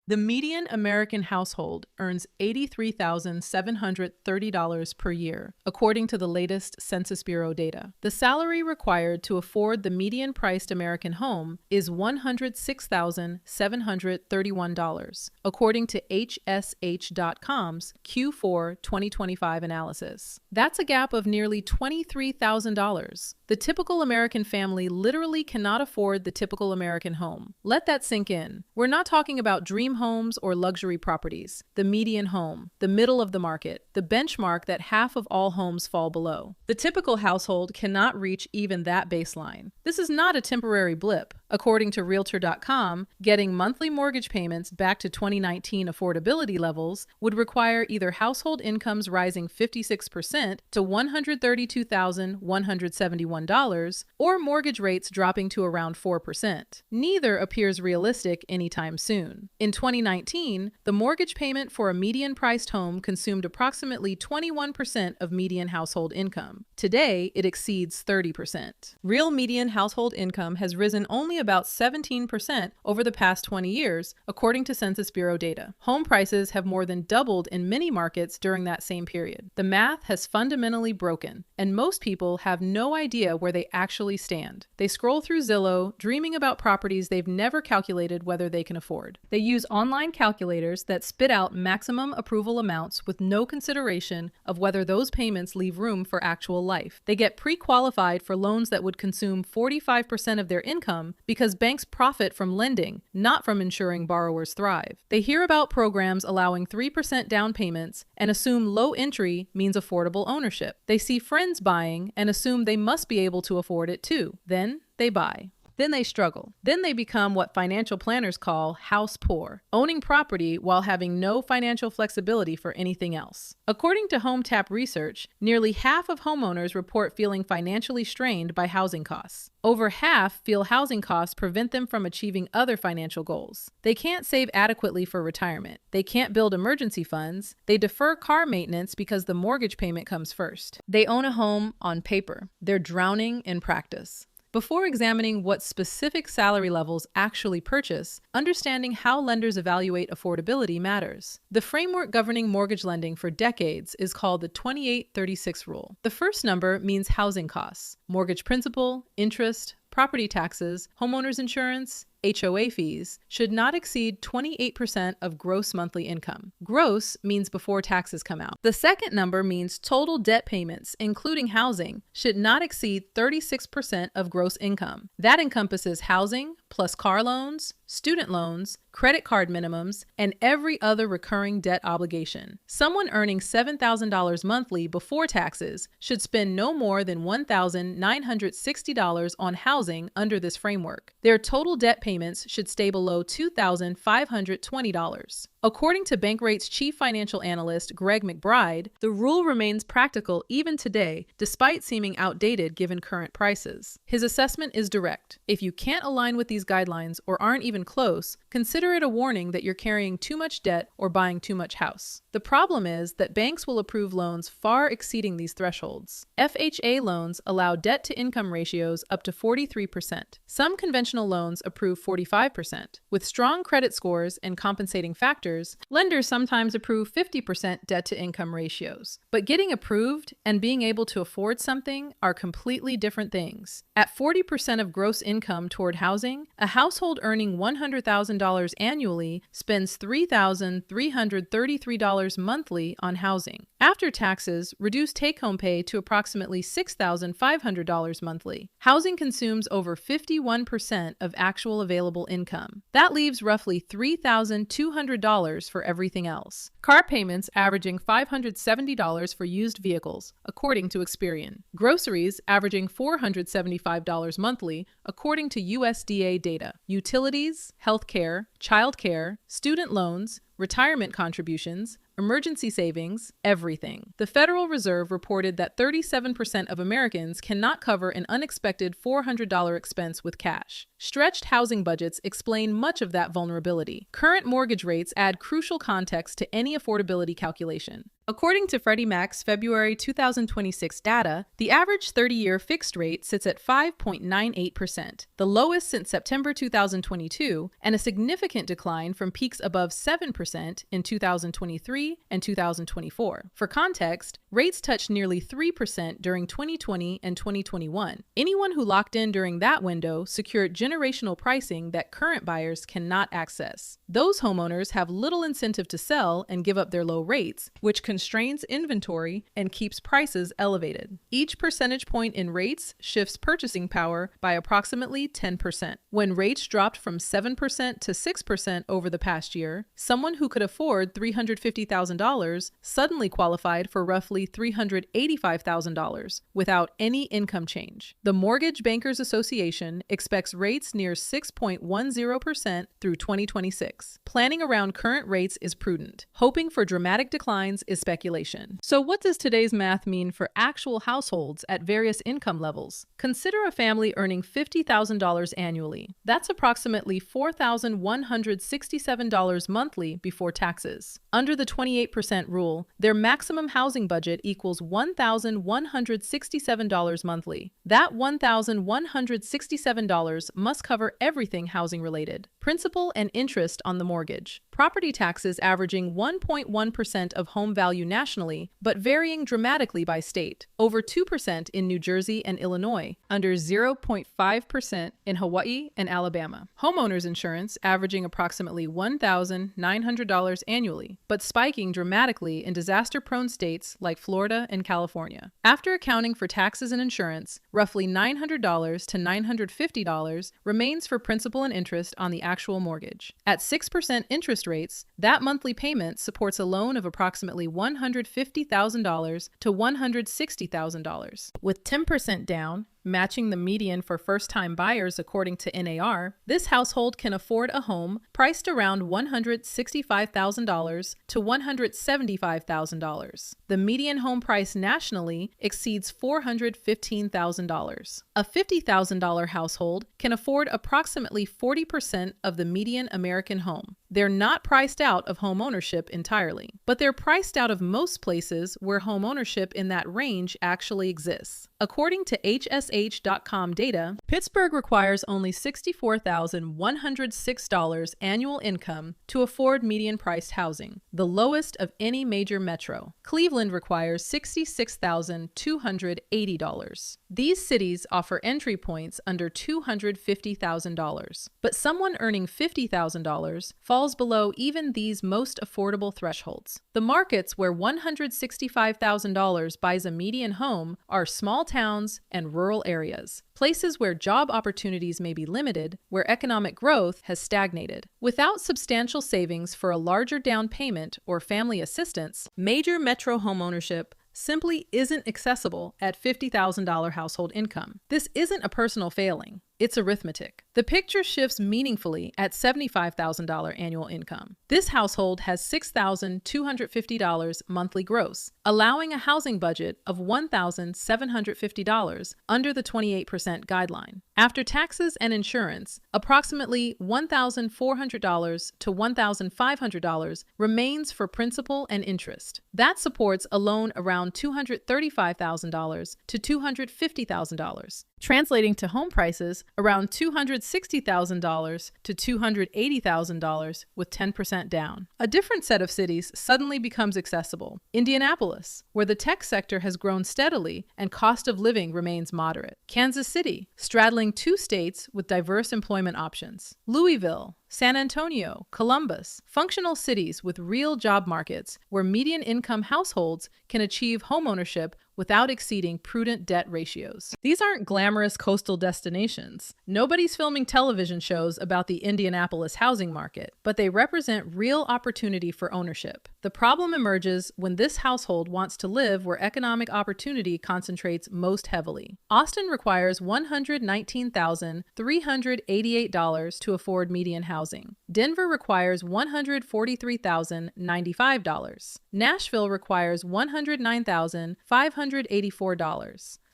The median American household earns $83,730 per year, according to the latest Census Bureau data. The salary required to afford the median-priced American home is $106,731, according to HSH.com's Q4 2025 analysis. That's a gap of nearly $23,000. The typical American family literally cannot afford the typical American home. Let that sink in. We're not talking about dream homes or luxury properties. The median home, the middle of the market, the benchmark that half of all homes fall below. The typical household cannot reach even that baseline. This is not a temporary blip. According to Realtor.com, getting monthly mortgage payments back to 2019 affordability levels would require either household incomes rising 56% to $132,171 or mortgage rates dropping to around 4%. Neither appears realistic anytime soon. In 2019, the mortgage payment for a median-priced home consumed approximately 21% of median household income. Today, it exceeds 30%. Real median household income has risen only about 17% over the past 20 years, according to Census Bureau data. Home prices have more than doubled in many markets during that same period. The math has fundamentally broken, and most people have no idea where they actually stand. They scroll through Zillow, dreaming about properties they've never calculated whether they can afford. They use online calculators that spit out maximum approval amounts with no consideration of whether those payments leave room for actual life. They get pre-qualified for loans that would consume 45% of their income because banks profit from lending, not from ensuring borrowers thrive. They hear about programs allowing 3% down payments and assume low entry means affordable ownership. They see friends buying and assume they must be able to afford it too. Then they buy. Then they struggle. Then they become what financial planners call house poor, owning property while having no financial flexibility for anything else. According to HomeTap research, nearly half of homeowners report feeling financially strained by housing costs. Over half feel housing costs prevent them from achieving other financial goals. They can't save adequately for retirement. They can't build emergency funds. They defer car maintenance because the mortgage payment comes first. They own a home on paper. They're drowning in practice. Before examining what specific salary levels actually purchase, understanding how lenders evaluate affordability matters. The framework governing mortgage lending for decades is called the 2836 rule. The first number means housing costs, mortgage principal, interest, property taxes, homeowners insurance, HOA fees should not exceed 28% of gross monthly income. Gross means before taxes come out. The second number means total debt payments, including housing, should not exceed 36% of gross income. That encompasses housing, plus car loans, student loans, credit card minimums, and every other recurring debt obligation. Someone earning $7,000 monthly before taxes should spend no more than $1,960 on housing under this framework. Their total debt payments should stay below $2,520. According to Bankrate's chief financial analyst, Greg McBride, the rule remains practical even today, despite seeming outdated given current prices. His assessment is direct. If you can't align with these guidelines or aren't even close, consider it a warning that you're carrying too much debt or buying too much house. The problem is that banks will approve loans far exceeding these thresholds. FHA loans allow debt-to-income ratios up to 43%. Some conventional loans approve 45%. With strong credit scores and compensating factors, lenders sometimes approve 50% debt-to-income ratios. But getting approved and being able to afford something are completely different things. At 40% of gross income toward housing, a household earning $100,000 annually spends $3,333 monthly on housing. After taxes, reduce take-home pay to approximately $6,500 monthly. Housing consumes over 51% of actual available income. That leaves roughly $3,200 for everything else. Car payments averaging $570 for used vehicles, according to Experian. Groceries averaging $475 monthly, according to USDA data. Utilities, healthcare, childcare, student loans, retirement contributions, emergency savings, everything. The Federal Reserve reported that 37% of Americans cannot cover an unexpected $400 expense with cash. Stretched housing budgets explain much of that vulnerability. Current mortgage rates add crucial context to any affordability calculation. According to Freddie Mac's February 2026 data, the average 30-year fixed rate sits at 5.98%, the lowest since September 2022, and a significant decline from peaks above 7% in 2023 and 2024. For context, rates touched nearly 3% during 2020 and 2021. Anyone who locked in during that window secured generational pricing that current buyers cannot access. Those homeowners have little incentive to sell and give up their low rates, which constrains inventory and keeps prices elevated. Each percentage point in rates shifts purchasing power by approximately 10%. When rates dropped from 7% to 6% over the past year, someone who could afford $350,000 suddenly qualified for roughly $385,000 without any income change. The Mortgage Bankers Association expects rates near 6.10% through 2026. Planning around current rates is prudent. Hoping for dramatic declines is speculation. So what does today's math mean for actual households at various income levels? Consider a family earning $50,000 annually. That's approximately $4,167 monthly before taxes. Under the 28% rule, their maximum housing budget equals $1,167 monthly. That $1,167 must cover everything housing related: principal and interest on the mortgage, property taxes averaging 1.1% of home value nationally, but varying dramatically by state, over 2% in New Jersey and Illinois, under 0.5% in Hawaii and Alabama. Homeowners insurance averaging approximately $1,900 annually, but spiking dramatically in disaster-prone states like Florida and California. After accounting for taxes and insurance, roughly $900 to $950 remains for principal and interest on the actual mortgage. At 6% interest rates, that monthly payment supports a loan of approximately $150,000 to $160,000. With 10% down, matching the median for first-time buyers according to NAR, this household can afford a home priced around $165,000 to $175,000. The median home price nationally exceeds $415,000. A $50,000 household can afford approximately 40% of the median American home. They're not priced out of home ownership entirely, but they're priced out of most places where home ownership in that range actually exists. According to HSH.com data, Pittsburgh requires only $64,106 annual income to afford median-priced housing, the lowest of any major metro. Cleveland requires $66,280. These cities offer entry points under $250,000, but someone earning $50,000 falls below even these most affordable thresholds. The markets where $165,000 buys a median home are small towns and rural areas, places where job opportunities may be limited, where economic growth has stagnated. Without substantial savings for a larger down payment or family assistance, major metro homeownership simply isn't accessible at $50,000 household income. This isn't a personal failing. It's arithmetic. The picture shifts meaningfully at $75,000 annual income. This household has $6,250 monthly gross, allowing a housing budget of $1,750 under the 28% guideline. After taxes and insurance, approximately $1,400 to $1,500 remains for principal and interest. That supports a loan around $235,000 to $250,000, translating to home prices around $260,000 to $280,000 with 10% down. A different set of cities suddenly becomes accessible. Indianapolis, where the tech sector has grown steadily and cost of living remains moderate. Kansas City, straddling two states with diverse employment options. Louisville, San Antonio, Columbus, functional cities with real job markets where median income households can achieve homeownership without exceeding prudent debt ratios. These aren't glamorous coastal destinations. Nobody's filming television shows about the Indianapolis housing market, but they represent real opportunity for ownership. The problem emerges when this household wants to live where economic opportunity concentrates most heavily. Austin requires $119,388 to afford median housing. Denver requires $143,095. Nashville requires $109,584.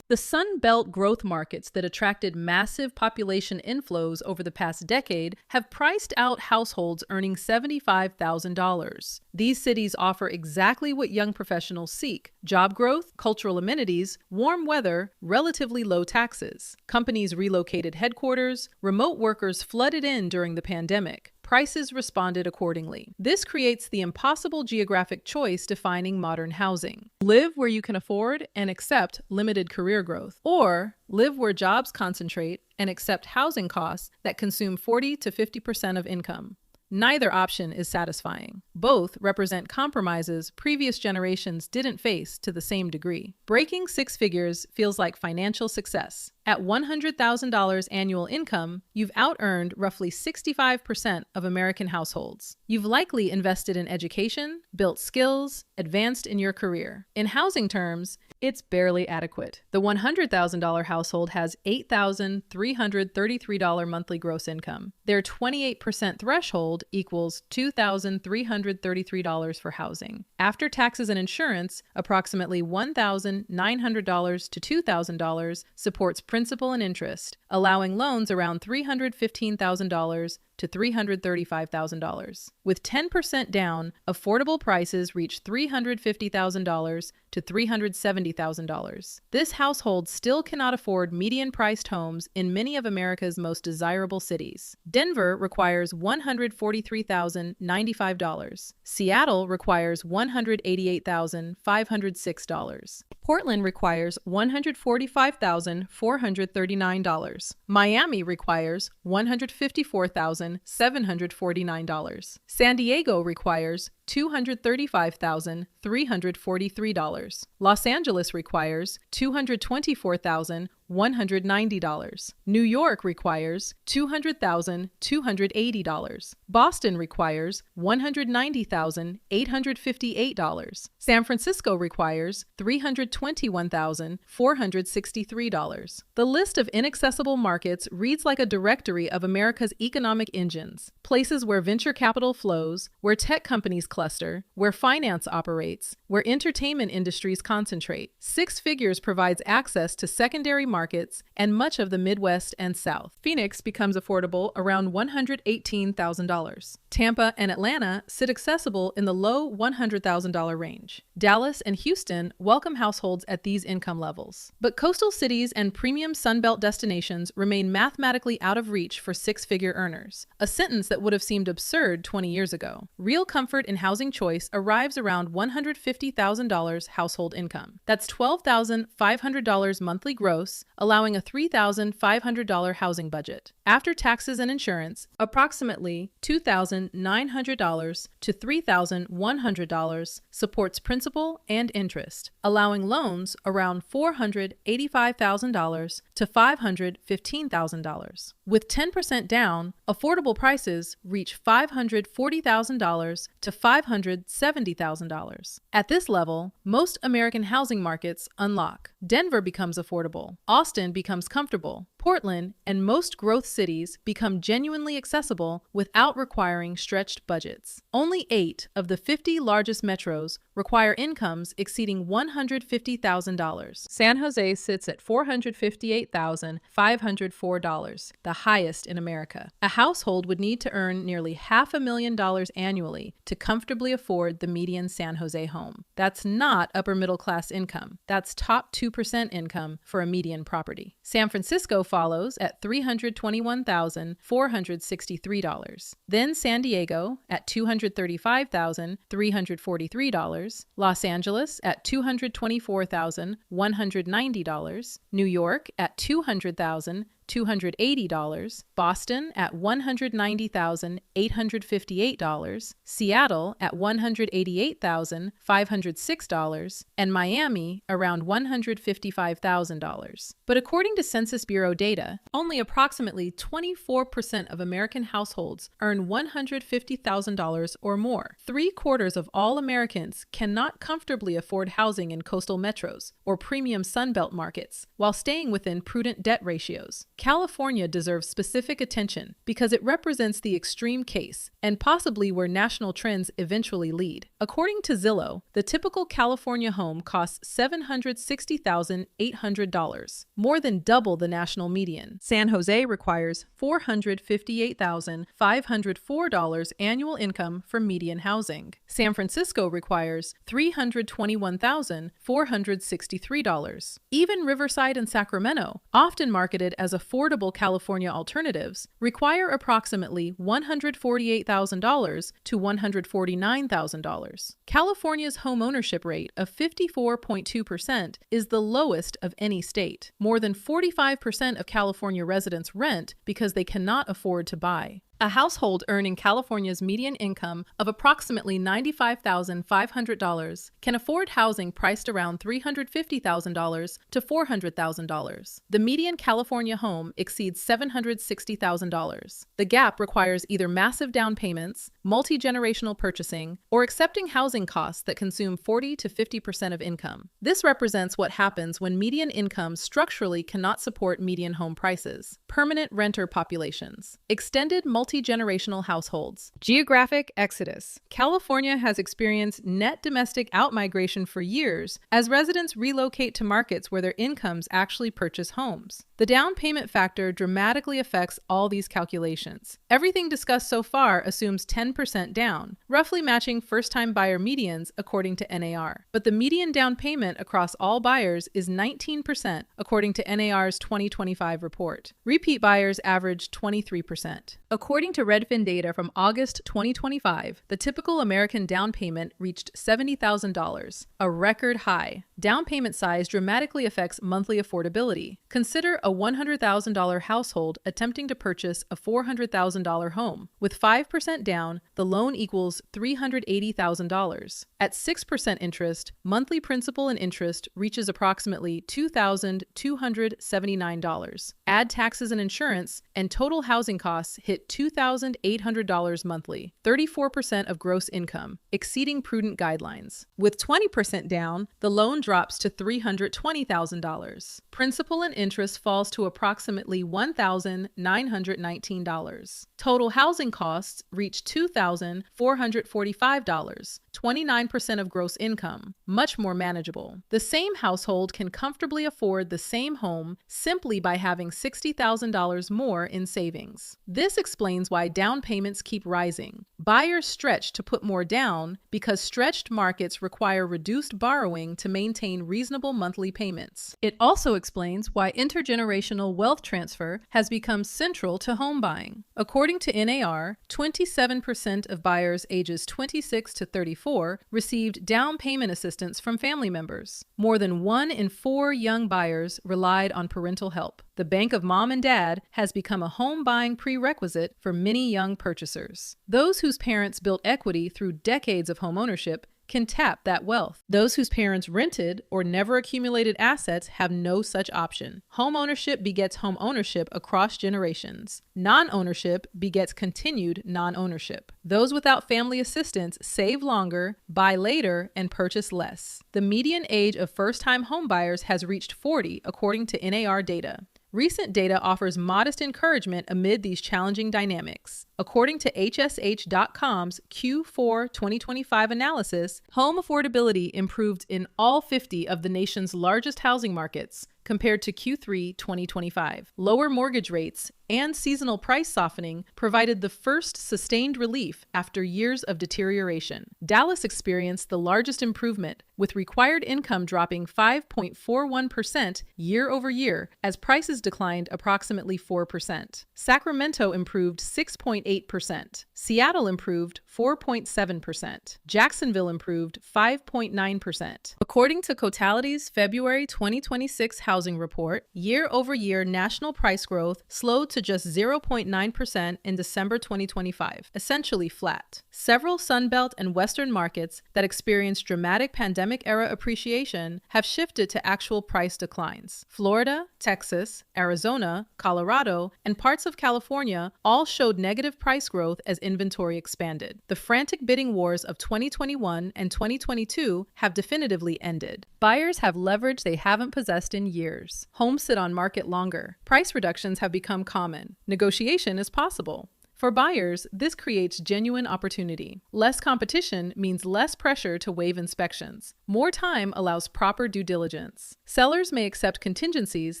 The Sun Belt growth markets that attracted massive population inflows over the past decade have priced out households earning $75,000. These cities offer exactly what young professionals seek: job growth, cultural amenities, warm weather, relatively low taxes. Companies relocated headquarters, remote workers flooded in during the pandemic. Prices responded accordingly. This creates the impossible geographic choice defining modern housing. Live where you can afford and accept limited career growth, or live where jobs concentrate and accept housing costs that consume 40 to 50% of income. Neither option is satisfying. Both represent compromises previous generations didn't face to the same degree. Breaking six figures feels like financial success. At $100,000 annual income, you've out-earned roughly 65% of American households. You've likely invested in education, built skills, advanced in your career. In housing terms, it's barely adequate. The $100,000 household has $8,333 monthly gross income. Their 28% threshold equals $2,333 for housing. After taxes and insurance, approximately $1,900 to $2,000 supports principal and interest, allowing loans around $315,000 to $335,000. With 10% down, affordable prices reach $350,000 to $370,000. This household still cannot afford median-priced homes in many of America's most desirable cities. Denver requires $143,095. Seattle requires $188,506. Portland requires $145,439. Miami requires $154,749. San Diego requires $235,343. Los Angeles requires $224,190. New York requires $200,280. Boston requires $190,858. San Francisco requires $321,463. The list of inaccessible markets reads like a directory of America's economic engines, places where venture capital flows, where tech companies cluster, where finance operates, where entertainment industries concentrate. Six Figures provides access to secondary markets and much of the Midwest and South. Phoenix becomes affordable around $118,000. Tampa and Atlanta sit accessible in the low $100,000 range. Dallas and Houston welcome households at these income levels. But coastal cities and premium Sunbelt destinations remain mathematically out of reach for six-figure earners, a sentence that would have seemed absurd 20 years ago. Real comfort in housing choice arrives around $150,000 household income. That's $12,500 monthly gross, allowing a $3,500 housing budget. After taxes and insurance, approximately $2,900 to $3,100 supports principal and interest, allowing loans around $485,000 to $515,000. With 10% down, affordable prices reach $540,000 to $570,000. At this level, most American housing markets unlock. Denver becomes affordable. Austin becomes comfortable. Portland and most growth cities become genuinely accessible without requiring stretched budgets. Only 8 of the 50 largest metros require incomes exceeding $150,000. San Jose sits at $458,504, the highest in America. A household would need to earn nearly $500,000 annually to comfortably afford the median San Jose home. That's not upper middle class income. That's top 2% income for a median property. San Francisco follows at $321,463. Then San Diego at $235,343. Los Angeles at $224,190. New York at $200,280, Boston at $190,858, Seattle at $188,506, and Miami around $155,000. But according to Census Bureau data, only approximately 24% of American households earn $150,000 or more. 3/4 of all Americans cannot comfortably afford housing in coastal metros or premium Sunbelt markets while staying within prudent debt ratios. California deserves specific attention because it represents the extreme case and possibly where national trends eventually lead. According to Zillow, the typical California home costs $760,800, more than double the national median. San Jose requires $458,504 annual income for median housing. San Francisco requires $321,463. Even Riverside and Sacramento, often marketed as affordable California alternatives, require approximately $148,000 to $149,000. California's home ownership rate of 54.2% is the lowest of any state. More than 45% of California residents rent because they cannot afford to buy. A household earning California's median income of approximately $95,500 can afford housing priced around $350,000 to $400,000. The median California home exceeds $760,000. The gap requires either massive down payments, multi-generational purchasing, or accepting housing costs that consume 40 to 50% of income. This represents what happens when median income structurally cannot support median home prices. Permanent renter populations. Extended multi-generational households. Geographic exodus. California has experienced net domestic outmigration for years as residents relocate to markets where their incomes actually purchase homes. The down payment factor dramatically affects all these calculations. Everything discussed so far assumes 10% down, roughly matching first-time buyer medians according to NAR. But the median down payment across all buyers is 19% according to NAR's 2025 report. Repeat buyers average 23%. According to Redfin data from August 2025, the typical American down payment reached $70,000, a record high. Down payment size dramatically affects monthly affordability. Consider a $100,000 household attempting to purchase a $400,000 home. With 5% down, the loan equals $380,000. At 6% interest, monthly principal and interest reaches approximately $2,279. Add taxes and insurance, and total housing costs hit $2,800 monthly, 34% of gross income, exceeding Prudent guidelines. With 20% down, the loan drops to $320,000. Principal and interest falls to approximately $1,919. Total housing costs reach $2,445, 29% of gross income, much more manageable. The same household can comfortably afford the same home simply by having $60,000 more in savings. This explains why down payments keep rising. Buyers stretch to put more down because stretched markets require reduced borrowing to maintain reasonable monthly payments. It also explains why intergenerational wealth transfer has become central to home buying. According to NAR, 27% of buyers ages 26 to 34 received down payment assistance from family members. More than 1 in 4 young buyers relied on parental help. The bank of mom and dad has become a home buying prerequisite for many young purchasers. Those whose parents built equity through decades of home ownership can tap that wealth. Those whose parents rented or never accumulated assets have no such option. Home ownership begets home ownership across generations. Non-ownership begets continued non-ownership. Those without family assistance save longer, buy later, and purchase less. The median age of first-time homebuyers has reached 40, according to NAR data. Recent data offers modest encouragement amid these challenging dynamics. According to HSH.com's Q4 2025 analysis, home affordability improved in all 50 of the nation's largest housing markets compared to Q3 2025. Lower mortgage rates and seasonal price softening provided the first sustained relief after years of deterioration. Dallas experienced the largest improvement, with required income dropping 5.41% year over year as prices declined approximately 4%. Sacramento improved 6.8%. Seattle improved 4.7%. Jacksonville improved 5.9%. According to Cotality's February 2026 housing report, year-over-year national price growth slowed to just 0.9% in December 2025, essentially flat. Several Sunbelt and Western markets that experienced dramatic pandemic-era appreciation have shifted to actual price declines. Florida, Texas, Arizona, Colorado, and parts of California all showed negative price growth as inventory expanded. The frantic bidding wars of 2021 and 2022 have definitively ended. Buyers have leverage they haven't possessed in years. years. Homes sit on market longer. Price reductions have become common. Negotiation is possible. For buyers, this creates genuine opportunity. Less competition means less pressure to waive inspections. More time allows proper due diligence. Sellers may accept contingencies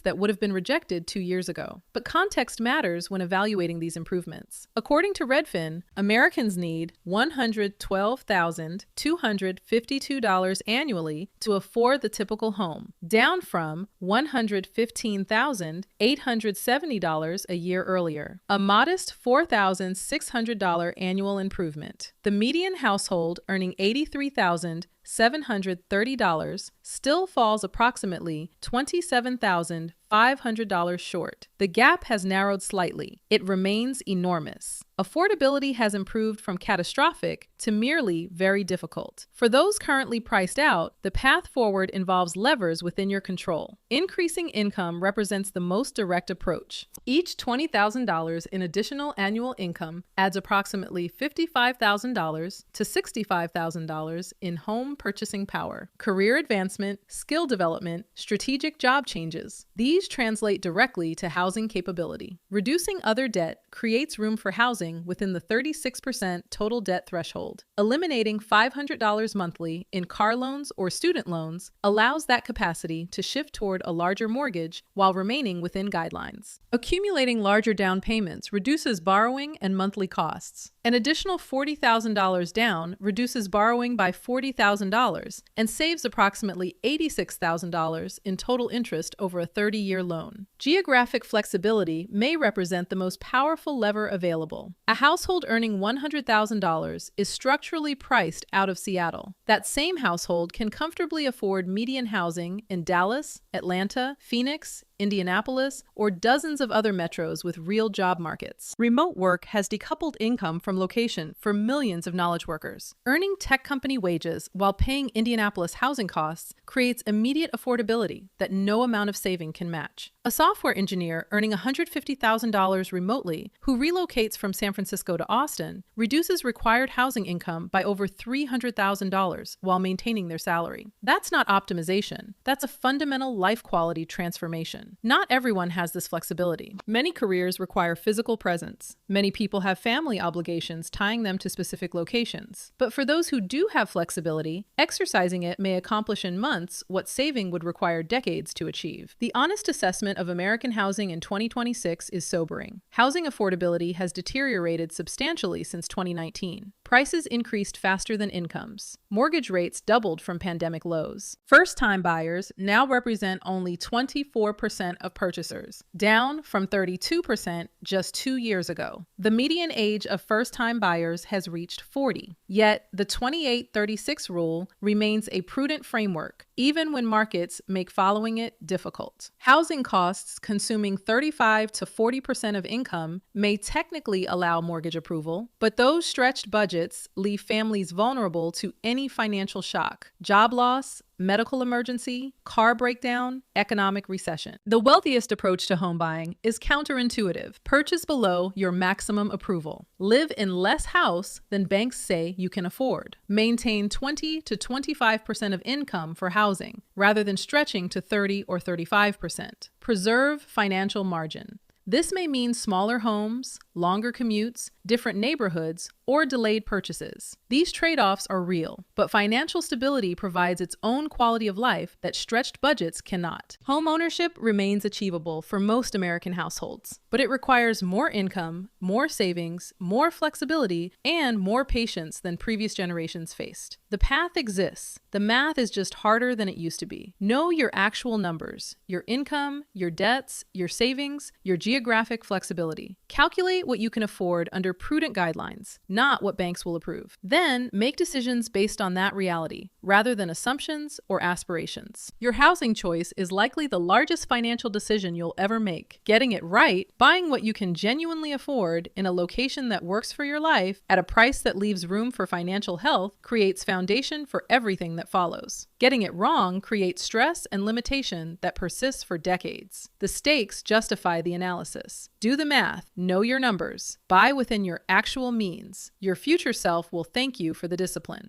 that would have been rejected 2 years ago. But context matters when evaluating these improvements. According to Redfin, Americans need $112,252 annually to afford the typical home, down from $115,870 a year earlier. A modest $4,600 annual improvement. The median household earning $83,730 still falls approximately $27,500 short. The gap has narrowed slightly. It remains enormous. Affordability has improved from catastrophic to merely very difficult. For those currently priced out, the path forward involves levers within your control. Increasing income represents the most direct approach. Each $20,000 in additional annual income adds approximately $55,000 to $65,000 in home purchasing power. Career advancement, skill development, strategic job changes. These translate directly to housing capability. Reducing other debt creates room for housing within the 36% total debt threshold. Eliminating $500 monthly in car loans or student loans allows that capacity to shift toward a larger mortgage while remaining within guidelines. Accumulating larger down payments reduces borrowing and monthly costs. An additional $40,000 down reduces borrowing by $40,000 and saves approximately $86,000 in total interest over a 30-year loan. Geographic flexibility may represent the most powerful lever available. A household earning $100,000 is structurally priced out of Seattle. That same household can comfortably afford median housing in Dallas, Atlanta, Phoenix, Indianapolis, or dozens of other metros with real job markets. Remote work has decoupled income from location for millions of knowledge workers. Earning tech company wages while paying Indianapolis housing costs creates immediate affordability that no amount of saving can match. A software engineer earning $150,000 remotely who relocates from San Francisco to Austin reduces required housing income by over $300,000 while maintaining their salary. That's not optimization. That's a fundamental life quality transformation. Not everyone has this flexibility. Many careers require physical presence. Many people have family obligations tying them to specific locations. But for those who do have flexibility, exercising it may accomplish in months what saving would require decades to achieve. The honest assessment of American housing in 2026 is sobering. Housing affordability has deteriorated substantially since 2019. Prices increased faster than incomes. Mortgage rates doubled from pandemic lows. First-time buyers now represent only 24% of purchasers, down from 32% just 2 years ago. The median age of first-time buyers has reached 40. Yet, the 28-36 rule remains a prudent framework, even when markets make following it difficult. Housing costs consuming 35 to 40% of income may technically allow mortgage approval, but those stretched budgets leave families vulnerable to any financial shock, job loss, medical emergency, car breakdown, economic recession. The wealthiest approach to home buying is counterintuitive. Purchase below your maximum approval. Live in less house than banks say you can afford. Maintain 20 to 25% of income for housing, rather than stretching to 30 or 35%. Preserve financial margin. This may mean smaller homes, longer commutes, different neighborhoods, or delayed purchases. These trade-offs are real, but financial stability provides its own quality of life that stretched budgets cannot. Homeownership remains achievable for most American households, but it requires more income, more savings, more flexibility, and more patience than previous generations faced. The path exists. The math is just harder than it used to be. Know your actual numbers, your income, your debts, your savings, your geographic flexibility. Calculate what you can afford under prudent guidelines, not what banks will approve. Then make decisions based on that reality, rather than assumptions or aspirations. Your housing choice is likely the largest financial decision you'll ever make. Getting it right, buying what you can genuinely afford in a location that works for your life at a price that leaves room for financial health, creates foundation for everything that follows. Getting it wrong creates stress and limitation that persists for decades. The stakes justify the analysis. Do the math, know your numbers, buy within your actual means. Your future self will thank you for the discipline.